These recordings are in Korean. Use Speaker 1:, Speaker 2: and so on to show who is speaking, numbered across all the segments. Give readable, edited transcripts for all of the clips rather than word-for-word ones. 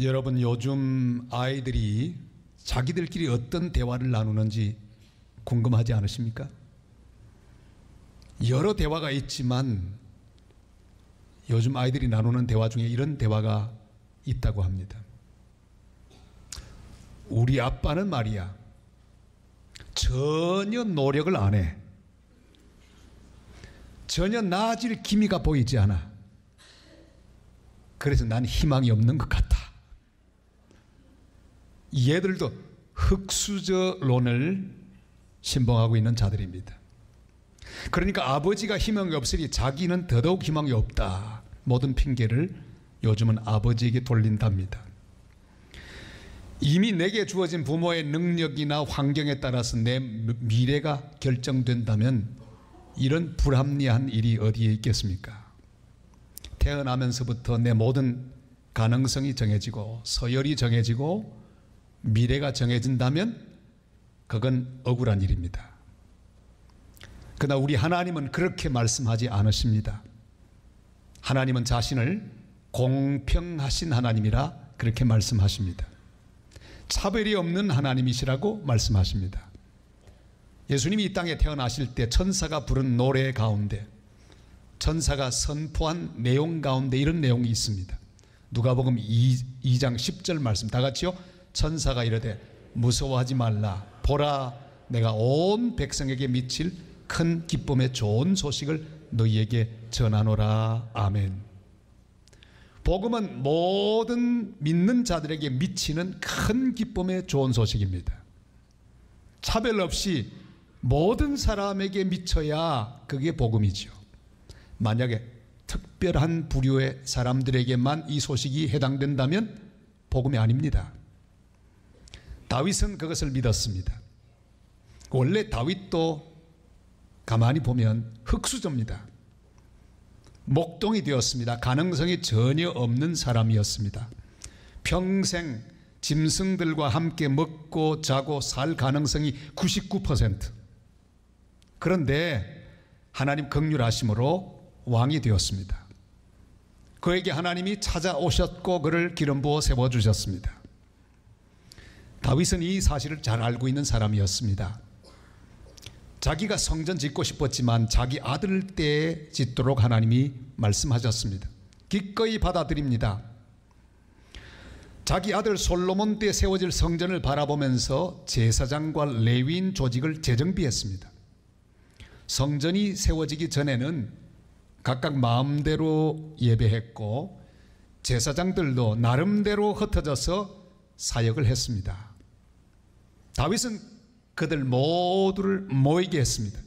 Speaker 1: 여러분, 요즘 아이들이 자기들끼리 어떤 대화를 나누는지 궁금하지 않으십니까? 여러 대화가 있지만 요즘 아이들이 나누는 대화 중에 이런 대화가 있다고 합니다. 우리 아빠는 말이야, 전혀 노력을 안 해. 전혀 나아질 기미가 보이지 않아. 그래서 난 희망이 없는 것 같아. 얘들도 흑수저론을 신봉하고 있는 자들입니다. 그러니까 아버지가 희망이 없으니 자기는 더더욱 희망이 없다. 모든 핑계를 요즘은 아버지에게 돌린답니다. 이미 내게 주어진 부모의 능력이나 환경에 따라서 내 미래가 결정된다면 이런 불합리한 일이 어디에 있겠습니까? 태어나면서부터 내 모든 가능성이 정해지고 서열이 정해지고 미래가 정해진다면 그건 억울한 일입니다. 그러나 우리 하나님은 그렇게 말씀하지 않으십니다. 하나님은 자신을 공평하신 하나님이라 그렇게 말씀하십니다. 차별이 없는 하나님이시라고 말씀하십니다. 예수님이 이 땅에 태어나실 때 천사가 부른 노래 가운데, 천사가 선포한 내용 가운데 이런 내용이 있습니다. 누가복음 2장 10절 말씀, 다 같이요. 천사가 이르되 무서워하지 말라, 보라 내가 온 백성에게 미칠 큰 기쁨의 좋은 소식을 너희에게 전하노라. 아멘. 복음은 모든 믿는 자들에게 미치는 큰 기쁨의 좋은 소식입니다. 차별 없이 모든 사람에게 미쳐야 그게 복음이죠. 만약에 특별한 부류의 사람들에게만 이 소식이 해당된다면 복음이 아닙니다. 다윗은 그것을 믿었습니다. 원래 다윗도 가만히 보면 흑수저입니다. 목동이 되었습니다. 가능성이 전혀 없는 사람이었습니다. 평생 짐승들과 함께 먹고 자고 살 가능성이 99%. 그런데 하나님 긍휼하심으로 왕이 되었습니다. 그에게 하나님이 찾아오셨고 그를 기름 부어 세워주셨습니다. 다윗은 이 사실을 잘 알고 있는 사람이었습니다. 자기가 성전 짓고 싶었지만 자기 아들 때에 짓도록 하나님이 말씀하셨습니다. 기꺼이 받아들입니다. 자기 아들 솔로몬 때 세워질 성전을 바라보면서 제사장과 레위인 조직을 재정비했습니다. 성전이 세워지기 전에는 각각 마음대로 예배했고 제사장들도 나름대로 흩어져서 사역을 했습니다. 다윗은 그들 모두를 모이게 했습니다.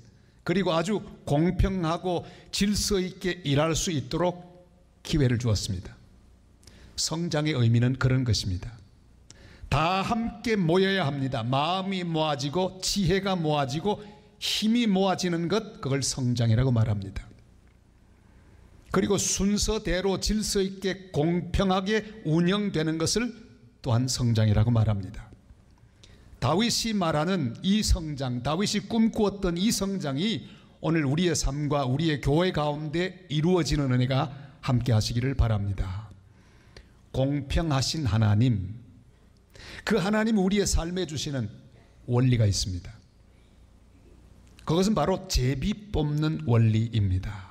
Speaker 1: 그리고 아주 공평하고 질서 있게 일할 수 있도록 기회를 주었습니다. 성장의 의미는 그런 것입니다. 다 함께 모여야 합니다. 마음이 모아지고 지혜가 모아지고 힘이 모아지는 것, 그걸 성장이라고 말합니다. 그리고 순서대로 질서 있게 공평하게 운영되는 것을 또한 성장이라고 말합니다. 다윗이 말하는 이 성장, 다윗이 꿈꾸었던 이 성장이 오늘 우리의 삶과 우리의 교회 가운데 이루어지는 은혜가 함께 하시기를 바랍니다. 공평하신 하나님, 그 하나님 우리의 삶에 주시는 원리가 있습니다. 그것은 바로 제비 뽑는 원리입니다.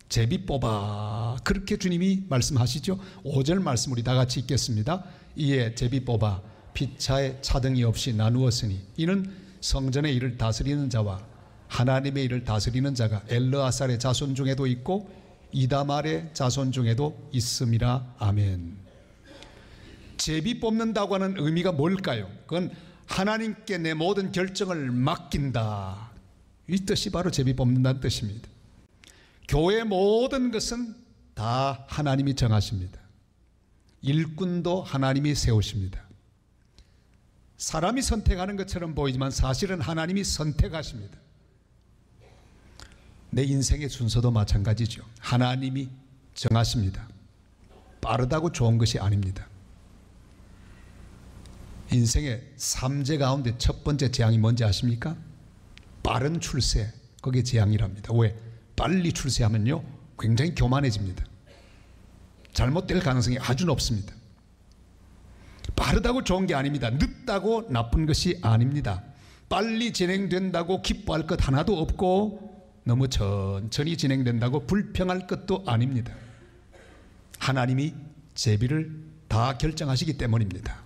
Speaker 1: 제비 뽑아, 그렇게 주님이 말씀하시죠. 5절 말씀 우리 다 같이 읽겠습니다. 이에 제비 뽑아 피차에 차등이 없이 나누었으니 이는 성전의 일을 다스리는 자와 하나님의 일을 다스리는 자가 엘르아살의 자손 중에도 있고 이다말의 자손 중에도 있음이라. 아멘. 제비 뽑는다고 하는 의미가 뭘까요? 그건 하나님께 내 모든 결정을 맡긴다, 이 뜻이 바로 제비 뽑는다는 뜻입니다. 교회의 모든 것은 다 하나님이 정하십니다. 일꾼도 하나님이 세우십니다. 사람이 선택하는 것처럼 보이지만 사실은 하나님이 선택하십니다. 내 인생의 순서도 마찬가지죠. 하나님이 정하십니다. 빠르다고 좋은 것이 아닙니다. 인생의 3재 가운데 첫 번째 재앙이 뭔지 아십니까? 빠른 출세, 그게 재앙이랍니다. 왜? 빨리 출세하면요 굉장히 교만해집니다. 잘못될 가능성이 아주 높습니다. 빠르다고 좋은 게 아닙니다. 늦다고 나쁜 것이 아닙니다. 빨리 진행된다고 기뻐할 것 하나도 없고 너무 천천히 진행된다고 불평할 것도 아닙니다. 하나님이 제비를 다 결정하시기 때문입니다.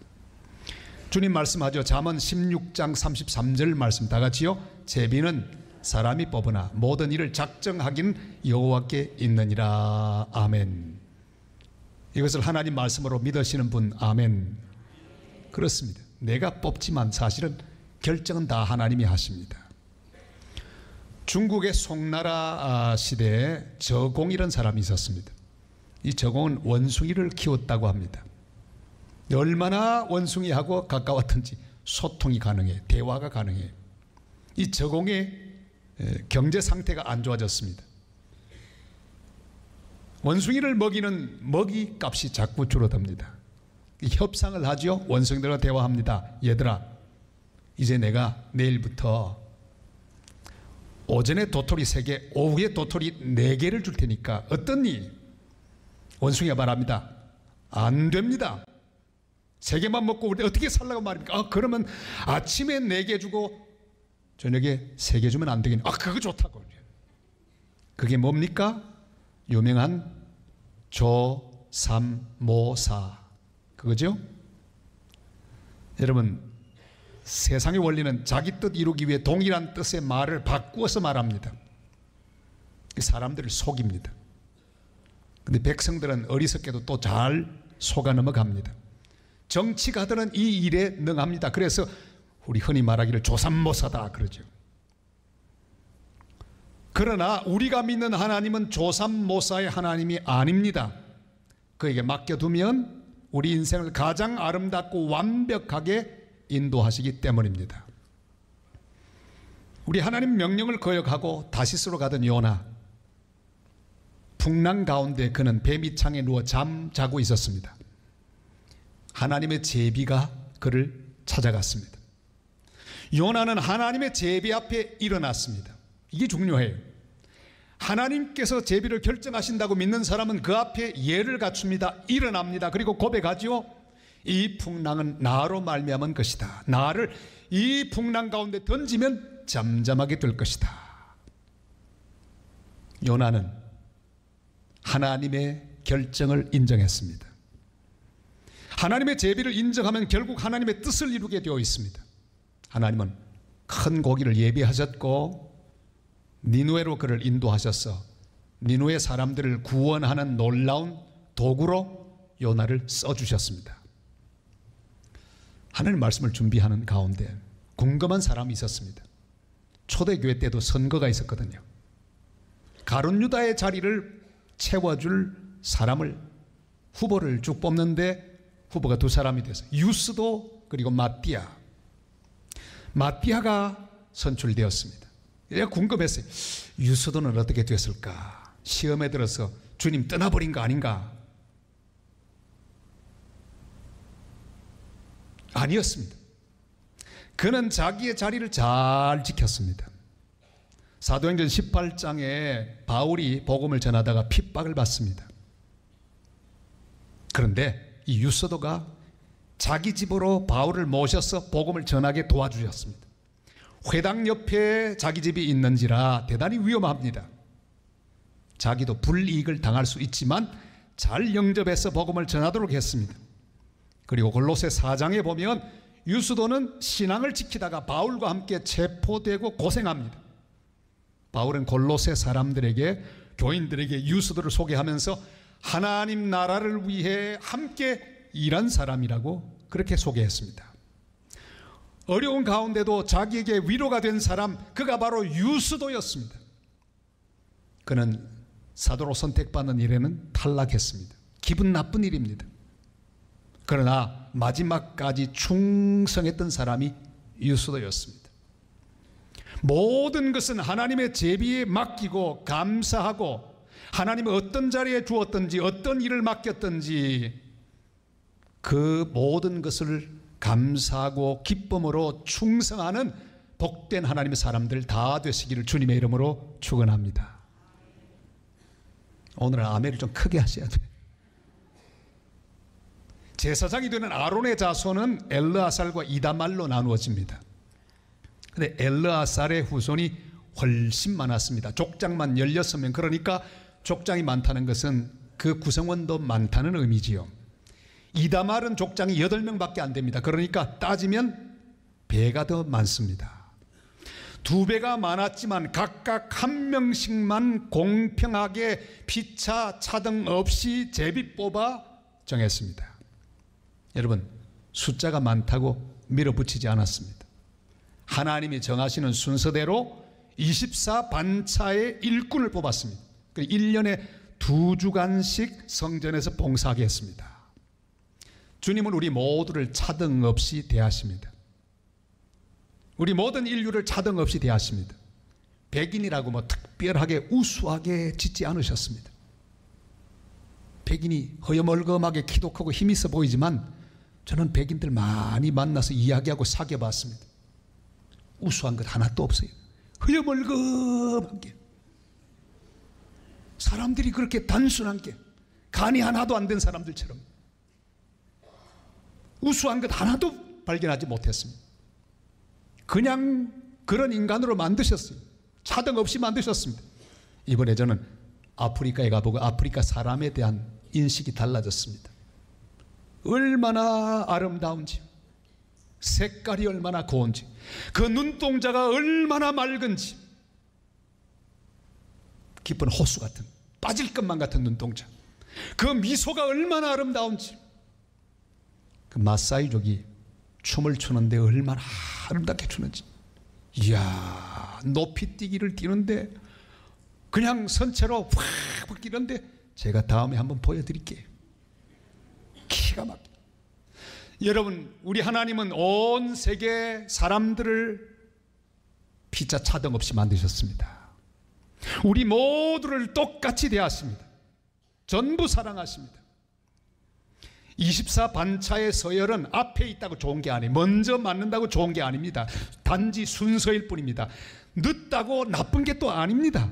Speaker 1: 주님 말씀하죠. 잠언 16장 33절 말씀 다 같이요. 제비는 사람이 뽑으나 모든 일을 작정하기는 여호와께 있느니라. 아멘. 이것을 하나님 말씀으로 믿으시는 분 아멘. 그렇습니다. 내가 뽑지만 사실은 결정은 다 하나님이 하십니다. 중국의 송나라 시대에 저공이라는 사람이 있었습니다. 이 저공은 원숭이를 키웠다고 합니다. 얼마나 원숭이하고 가까웠던지 소통이 가능해, 대화가 가능해. 이 저공의 경제 상태가 안 좋아졌습니다. 원숭이를 먹이는 먹이 값이 자꾸 줄어듭니다. 협상을 하죠. 원숭이들과 대화합니다. 얘들아, 이제 내가 내일부터 오전에 도토리 3개, 오후에 도토리 4개를 줄 테니까 어떻니? 원숭이가 말합니다. 안 됩니다. 3개만 먹고 우리 어떻게 살라고 말입니까? 그러면 아침에 4개 주고 저녁에 3개 주면 안 되겠네. 그거 좋다고. 그게 뭡니까? 유명한 조삼모사 그거죠? 여러분, 세상의 원리는 자기 뜻 이루기 위해 동일한 뜻의 말을 바꾸어서 말합니다. 사람들을 속입니다. 근데 백성들은 어리석게도 또 잘 속아 넘어갑니다. 정치가들은 이 일에 능합니다. 그래서 우리 흔히 말하기를 조삼모사다 그러죠. 그러나 우리가 믿는 하나님은 조삼모사의 하나님이 아닙니다. 그에게 맡겨두면 우리 인생을 가장 아름답고 완벽하게 인도하시기 때문입니다. 우리 하나님 명령을 거역하고 다시스로 가던 요나, 풍랑 가운데 그는 뱀이 창에 누워 잠자고 있었습니다. 하나님의 제비가 그를 찾아갔습니다. 요나는 하나님의 제비 앞에 일어났습니다. 이게 중요해요. 하나님께서 제비를 결정하신다고 믿는 사람은 그 앞에 예를 갖춥니다. 일어납니다. 그리고 고백하지요. 이 풍랑은 나로 말미암은 것이다. 나를 이 풍랑 가운데 던지면 잠잠하게 될 것이다. 요나는 하나님의 결정을 인정했습니다. 하나님의 제비를 인정하면 결국 하나님의 뜻을 이루게 되어 있습니다. 하나님은 큰 고기를 예비하셨고 니누에로 그를 인도하셔서 니누의 사람들을 구원하는 놀라운 도구로 요나를 써주셨습니다. 하나님 말씀을 준비하는 가운데 궁금한 사람이 있었습니다. 초대교회 때도 선거가 있었거든요. 가룟 유다의 자리를 채워줄 사람을, 후보를 쭉 뽑는데 후보가 2사람이 돼서 유스도 그리고 마띠아가 선출되었습니다. 내가 궁금했어요. 유스도는 어떻게 됐을까? 시험에 들어서 주님 떠나버린 거 아닌가? 아니었습니다. 그는 자기의 자리를 잘 지켰습니다. 사도행전 18장에 바울이 복음을 전하다가 핍박을 받습니다. 그런데 이 유스도가 자기 집으로 바울을 모셔서 복음을 전하게 도와주셨습니다. 회당 옆에 자기 집이 있는지라 대단히 위험합니다. 자기도 불이익을 당할 수 있지만 잘 영접해서 복음을 전하도록 했습니다. 그리고 골로새 4장에 보면 유스도는 신앙을 지키다가 바울과 함께 체포되고 고생합니다. 바울은 골로새 사람들에게, 교인들에게 유스도를 소개하면서 하나님 나라를 위해 함께 일한 사람이라고 그렇게 소개했습니다. 어려운 가운데도 자기에게 위로가 된 사람, 그가 바로 유스도였습니다. 그는 사도로 선택받는 일에는 탈락했습니다. 기분 나쁜 일입니다. 그러나 마지막까지 충성했던 사람이 유스도였습니다. 모든 것은 하나님의 제비에 맡기고 감사하고 하나님이 어떤 자리에 주었든지 어떤 일을 맡겼든지 그 모든 것을 감사하고 기쁨으로 충성하는 복된 하나님의 사람들 다 되시기를 주님의 이름으로 축원합니다. 오늘은 아멘을 좀 크게 하셔야 돼요. 제사장이 되는 아론의 자손은 엘르아살과 이다말로 나누어집니다. 근데 엘르아살의 후손이 훨씬 많았습니다. 족장만 16명. 그러니까 족장이 많다는 것은 그 구성원도 많다는 의미지요. 이다말은 족장이 8명밖에 안 됩니다. 그러니까 따지면 배가 더 많습니다. 2배가 많았지만 각각 1명씩만 공평하게 피차 차등 없이 제비 뽑아 정했습니다. 여러분, 숫자가 많다고 밀어붙이지 않았습니다. 하나님이 정하시는 순서대로 24반차의 일꾼을 뽑았습니다. 1년에 2주간씩 성전에서 봉사하게 했습니다. 주님은 우리 모두를 차등 없이 대하십니다. 우리 모든 인류를 차등 없이 대하십니다. 백인이라고 뭐 특별하게 우수하게 짓지 않으셨습니다. 백인이 허여멀검하게 키도 크고 힘 있어 보이지만 저는 백인들 많이 만나서 이야기하고 사귀어봤습니다. 우수한 것 하나도 없어요. 허여멀검한 게, 사람들이 그렇게 단순한 게, 간이 하나도 안 된 사람들처럼 우수한 것 하나도 발견하지 못했습니다. 그냥 그런 인간으로 만드셨어요. 차등 없이 만드셨습니다. 이번에 저는 아프리카에 가보고 아프리카 사람에 대한 인식이 달라졌습니다. 얼마나 아름다운지, 색깔이 얼마나 고운지, 그 눈동자가 얼마나 맑은지, 깊은 호수 같은, 빠질 것만 같은 눈동자, 그 미소가 얼마나 아름다운지, 그 마사이족이 춤을 추는데 얼마나 아름답게 추는지, 이야, 높이 뛰기를 뛰는데 그냥 선체로 확 뛰는데 제가 다음에 한번 보여드릴게요. 기가 막혀. 여러분, 우리 하나님은 온 세계 사람들을 피자 차등 없이 만드셨습니다. 우리 모두를 똑같이 대하십니다. 전부 사랑하십니다. 24반차의 서열은 앞에 있다고 좋은 게 아니에요. 먼저 맞는다고 좋은 게 아닙니다. 단지 순서일 뿐입니다. 늦다고 나쁜 게 또 아닙니다.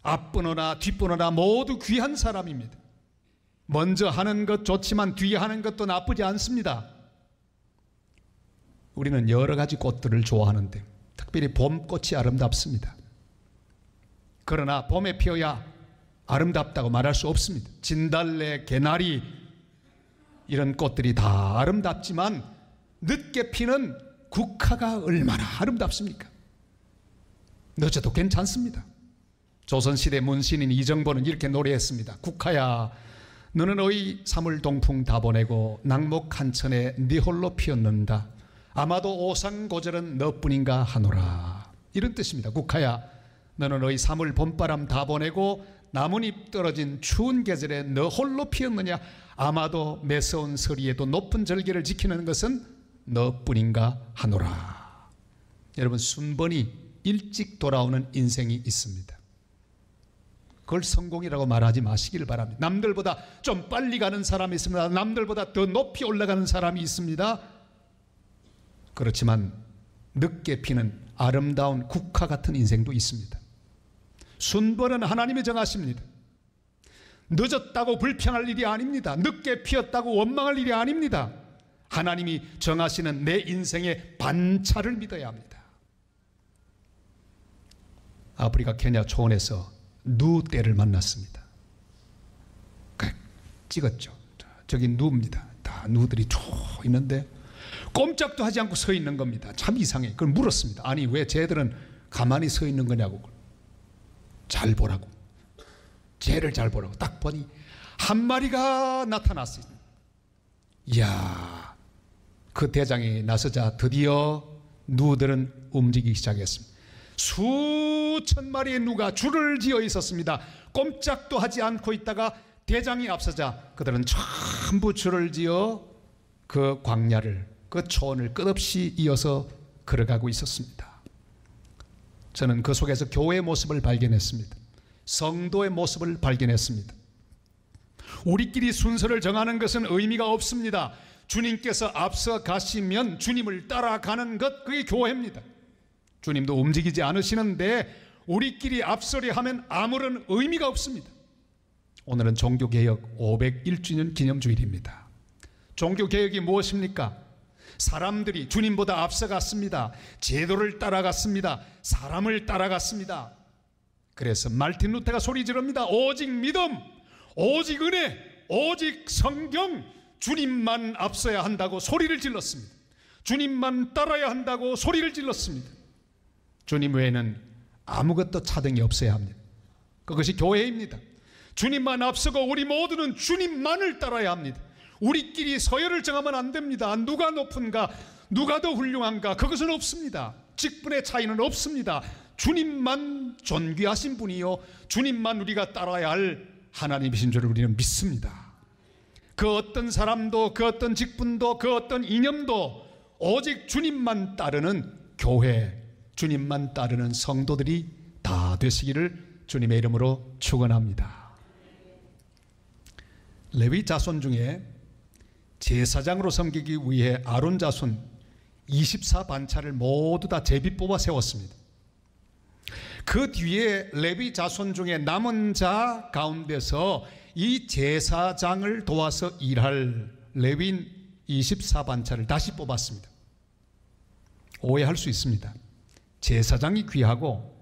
Speaker 1: 앞번호나 뒷번호나 모두 귀한 사람입니다. 먼저 하는 것 좋지만 뒤에 하는 것도 나쁘지 않습니다. 우리는 여러 가지 꽃들을 좋아하는데 특별히 봄꽃이 아름답습니다. 그러나 봄에 피어야 아름답다고 말할 수 없습니다. 진달래, 개나리 이런 꽃들이 다 아름답지만 늦게 피는 국화가 얼마나 아름답습니까? 늦어도 괜찮습니다. 조선시대 문신인 이정보는 이렇게 노래했습니다. 국화야, 너는 어이 3월 동풍 다 보내고 낙목 한천에 네 홀로 피었는다. 아마도 오상고절은 너뿐인가 하노라. 이런 뜻입니다. 국화야, 너는 어이 3월 봄바람 다 보내고 나뭇잎 떨어진 추운 계절에 너 홀로 피었느냐. 아마도 매서운 서리에도 높은 절개를 지키는 것은 너뿐인가 하노라. 여러분, 순번이 일찍 돌아오는 인생이 있습니다. 그걸 성공이라고 말하지 마시기를 바랍니다. 남들보다 좀 빨리 가는 사람이 있습니다. 남들보다 더 높이 올라가는 사람이 있습니다. 그렇지만 늦게 피는 아름다운 국화 같은 인생도 있습니다. 순번은 하나님이 정하십니다. 늦었다고 불평할 일이 아닙니다. 늦게 피었다고 원망할 일이 아닙니다. 하나님이 정하시는 내 인생의 반차를 믿어야 합니다. 아프리카 케냐 초원에서 누 떼를 만났습니다. 찍었죠. 저기 누입니다. 다 누들이 쭉 있는데 꼼짝도 하지 않고 서 있는 겁니다. 참 이상해. 그걸 물었습니다. 아니, 왜 쟤들은 가만히 서 있는 거냐고. 잘 보라고. 쟤를 잘 보라고. 딱 보니 한 마리가 나타났어요. 이야, 그 대장이 나서자 드디어 누들은 움직이기 시작했습니다. 수천 마리의 누가 줄을 지어 있었습니다. 꼼짝도 하지 않고 있다가 대장이 앞서자 그들은 전부 줄을 지어 그 광야를, 그 초원을 끝없이 이어서 걸어가고 있었습니다. 저는 그 속에서 교회의 모습을 발견했습니다. 성도의 모습을 발견했습니다. 우리끼리 순서를 정하는 것은 의미가 없습니다. 주님께서 앞서 가시면 주님을 따라가는 것, 그게 교회입니다. 주님도 움직이지 않으시는데 우리끼리 앞서려 하면 아무런 의미가 없습니다. 오늘은 종교개혁 501주년 기념주일입니다. 종교개혁이 무엇입니까? 사람들이 주님보다 앞서갔습니다. 제도를 따라갔습니다. 사람을 따라갔습니다. 그래서 말틴 루터가 소리 지릅니다. 오직 믿음, 오직 은혜, 오직 성경, 주님만 앞서야 한다고 소리를 질렀습니다. 주님만 따라야 한다고 소리를 질렀습니다. 주님 외에는 아무것도 차등이 없어야 합니다. 그것이 교회입니다. 주님만 앞서고 우리 모두는 주님만을 따라야 합니다. 우리끼리 서열을 정하면 안 됩니다. 누가 높은가, 누가 더 훌륭한가, 그것은 없습니다. 직분의 차이는 없습니다. 주님만 존귀하신 분이요, 주님만 우리가 따라야 할 하나님이신 줄 우리는 믿습니다. 그 어떤 사람도, 그 어떤 직분도, 그 어떤 이념도 오직 주님만 따르는 교회, 주님만 따르는 성도들이 다 되시기를 주님의 이름으로 축원합니다. 레위 자손 중에 제사장으로 섬기기 위해 아론 자손 24반차를 모두 다 제비 뽑아 세웠습니다. 그 뒤에 레위 자손 중에 남은 자 가운데서 이 제사장을 도와서 일할 레위인 24반차를 다시 뽑았습니다. 오해할 수 있습니다. 제사장이 귀하고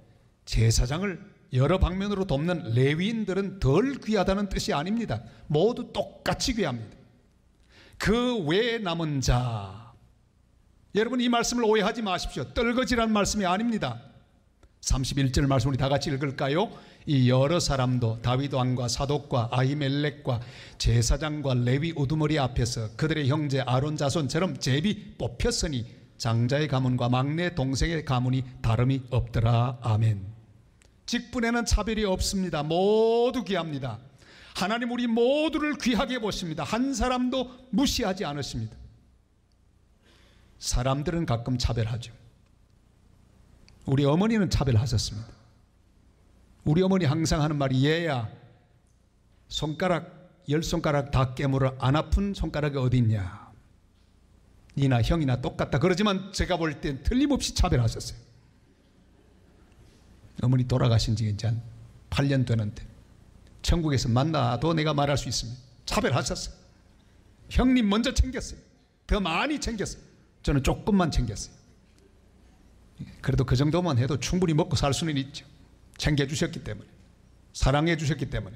Speaker 1: 제사장을 여러 방면으로 돕는 레위인들은 덜 귀하다는 뜻이 아닙니다. 모두 똑같이 귀합니다. 그 외에 남은 자, 여러분 이 말씀을 오해하지 마십시오. 떨거지란 말씀이 아닙니다. 31절 말씀 우리 다 같이 읽을까요? 이 여러 사람도 다윗 왕과 사독과 아히멜렉과 제사장과 레위 우두머리 앞에서 그들의 형제 아론 자손처럼 제비 뽑혔으니 장자의 가문과 막내 동생의 가문이 다름이 없더라. 아멘. 직분에는 차별이 없습니다. 모두 귀합니다. 하나님 우리 모두를 귀하게 보십니다. 한 사람도 무시하지 않으십니다. 사람들은 가끔 차별하죠. 우리 어머니는 차별하셨습니다. 우리 어머니 항상 하는 말이, 얘야 손가락 10손가락 다 깨물어 안 아픈 손가락이 어디 있냐, 니나 형이나 똑같다. 그러지만 제가 볼 땐 틀림없이 차별하셨어요. 어머니 돌아가신 지 이제 한 8년 되는데 천국에서 만나도 내가 말할 수 있습니다. 차별하셨어요. 형님 먼저 챙겼어요. 더 많이 챙겼어요. 저는 조금만 챙겼어요. 그래도 그 정도만 해도 충분히 먹고 살 수는 있죠. 챙겨주셨기 때문에, 사랑해 주셨기 때문에.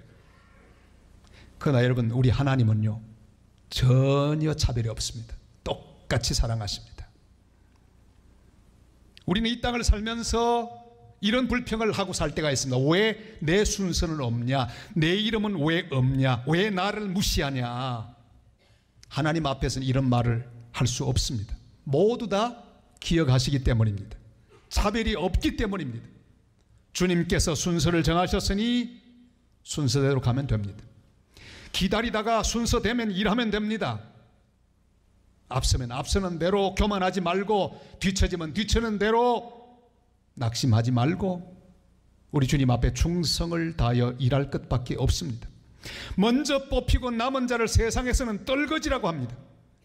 Speaker 1: 그러나 여러분, 우리 하나님은요 전혀 차별이 없습니다. 똑같이 사랑하십니다. 우리는 이 땅을 살면서 이런 불평을 하고 살 때가 있습니다. 왜 내 순서는 없냐, 내 이름은 왜 없냐, 왜 나를 무시하냐. 하나님 앞에서는 이런 말을 할 수 없습니다. 모두 다 기억하시기 때문입니다. 차별이 없기 때문입니다. 주님께서 순서를 정하셨으니 순서대로 가면 됩니다. 기다리다가 순서되면 일하면 됩니다. 앞서면 앞서는 대로 교만하지 말고, 뒤처지면 뒤처는 대로 낙심하지 말고 우리 주님 앞에 충성을 다하여 일할 것밖에 없습니다. 먼저 뽑히고 남은 자를 세상에서는 떨거지라고 합니다.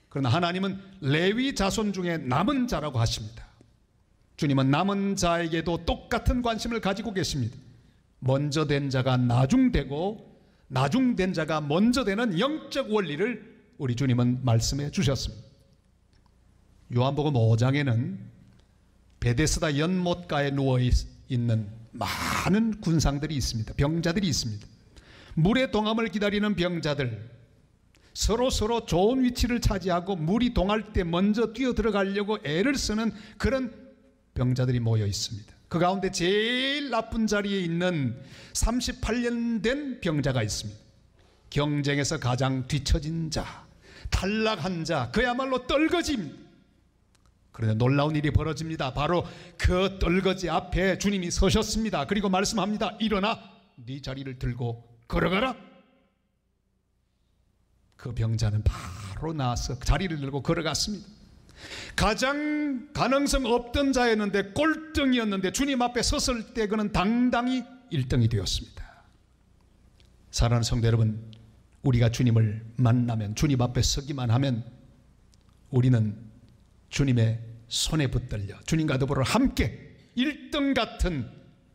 Speaker 1: 그러나 하나님은 레위 자손 중에 남은 자라고 하십니다. 주님은 남은 자에게도 똑같은 관심을 가지고 계십니다. 먼저 된 자가 나중되고 나중된 자가 먼저 되는 영적 원리를 우리 주님은 말씀해 주셨습니다. 요한복음 5장에는 베데스다 연못가에 누워있는 많은 군상들이 있습니다. 병자들이 있습니다. 물의 동함을 기다리는 병자들, 서로 좋은 위치를 차지하고 물이 동할 때 먼저 뛰어 들어가려고 애를 쓰는 그런 병자들이 모여 있습니다. 그 가운데 제일 나쁜 자리에 있는 38년 된 병자가 있습니다. 경쟁에서 가장 뒤처진 자, 탈락한 자, 그야말로 떨거지입니다. 그런데 놀라운 일이 벌어집니다. 바로 그 떨거지 앞에 주님이 서셨습니다. 그리고 말씀합니다. 일어나 네 자리를 들고 걸어가라. 그 병자는 바로 나와서 자리를 들고 걸어갔습니다. 가장 가능성 없던 자였는데, 꼴등이었는데 주님 앞에 섰을 때 그는 당당히 1등이 되었습니다. 사랑하는 성도 여러분, 우리가 주님을 만나면, 주님 앞에 서기만 하면 우리는 주님의 손에 붙들려 주님과 더불어 함께 1등 같은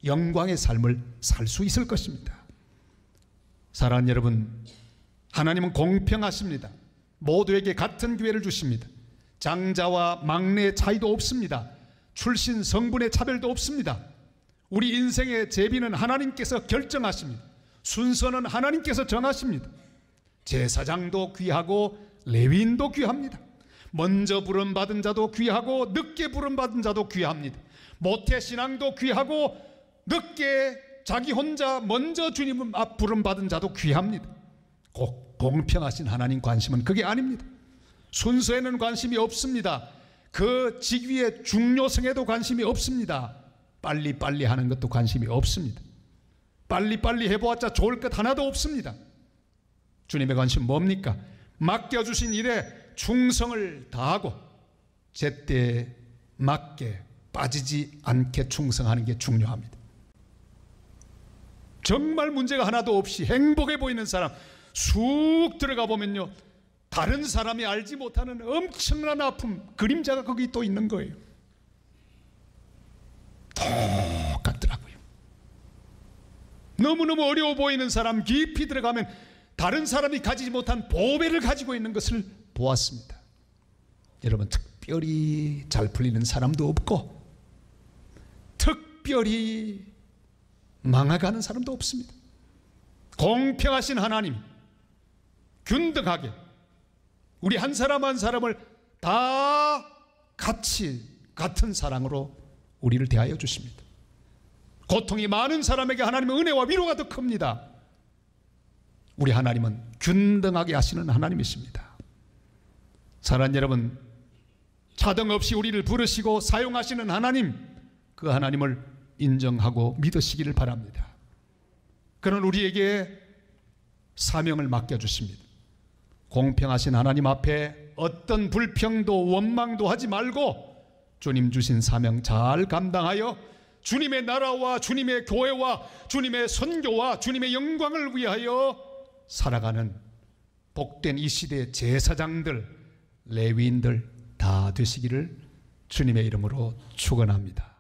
Speaker 1: 영광의 삶을 살 수 있을 것입니다. 사랑하는 여러분, 하나님은 공평하십니다. 모두에게 같은 기회를 주십니다. 장자와 막내의 차이도 없습니다. 출신 성분의 차별도 없습니다. 우리 인생의 제비는 하나님께서 결정하십니다. 순서는 하나님께서 정하십니다. 제사장도 귀하고 레위인도 귀합니다. 먼저 부름받은 자도 귀하고 늦게 부름받은 자도 귀합니다. 모태신앙도 귀하고 늦게 자기 혼자 먼저 주님 앞 부름받은 자도 귀합니다. 꼭 공평하신 하나님 관심은 그게 아닙니다. 순서에는 관심이 없습니다. 그 직위의 중요성에도 관심이 없습니다. 빨리빨리 하는 것도 관심이 없습니다. 빨리빨리 해보았자 좋을 것 하나도 없습니다. 주님의 관심은 뭡니까? 맡겨주신 일에 충성을 다하고 제때에 맞게 빠지지 않게 충성하는 게 중요합니다. 정말 문제가 하나도 없이 행복해 보이는 사람 쑥 들어가 보면요, 다른 사람이 알지 못하는 엄청난 아픔, 그림자가 거기 또 있는 거예요. 똑같더라고요. 너무너무 어려워 보이는 사람 깊이 들어가면 다른 사람이 가지지 못한 보배를 가지고 있는 것을 보았습니다. 여러분, 특별히 잘 풀리는 사람도 없고 특별히 망해가는 사람도 없습니다. 공평하신 하나님, 균등하게 우리 한 사람 한 사람을 다 같이 같은 사랑으로 우리를 대하여 주십니다. 고통이 많은 사람에게 하나님의 은혜와 위로가 더 큽니다. 우리 하나님은 균등하게 하시는 하나님이십니다. 사랑하는 여러분, 차등 없이 우리를 부르시고 사용하시는 하나님, 그 하나님을 인정하고 믿으시기를 바랍니다. 그는 우리에게 사명을 맡겨주십니다. 공평하신 하나님 앞에 어떤 불평도 원망도 하지 말고 주님 주신 사명 잘 감당하여 주님의 나라와 주님의 교회와 주님의 선교와 주님의 영광을 위하여 살아가는 복된 이 시대의 제사장들, 레위인들 다 되시기를 주님의 이름으로 축원합니다.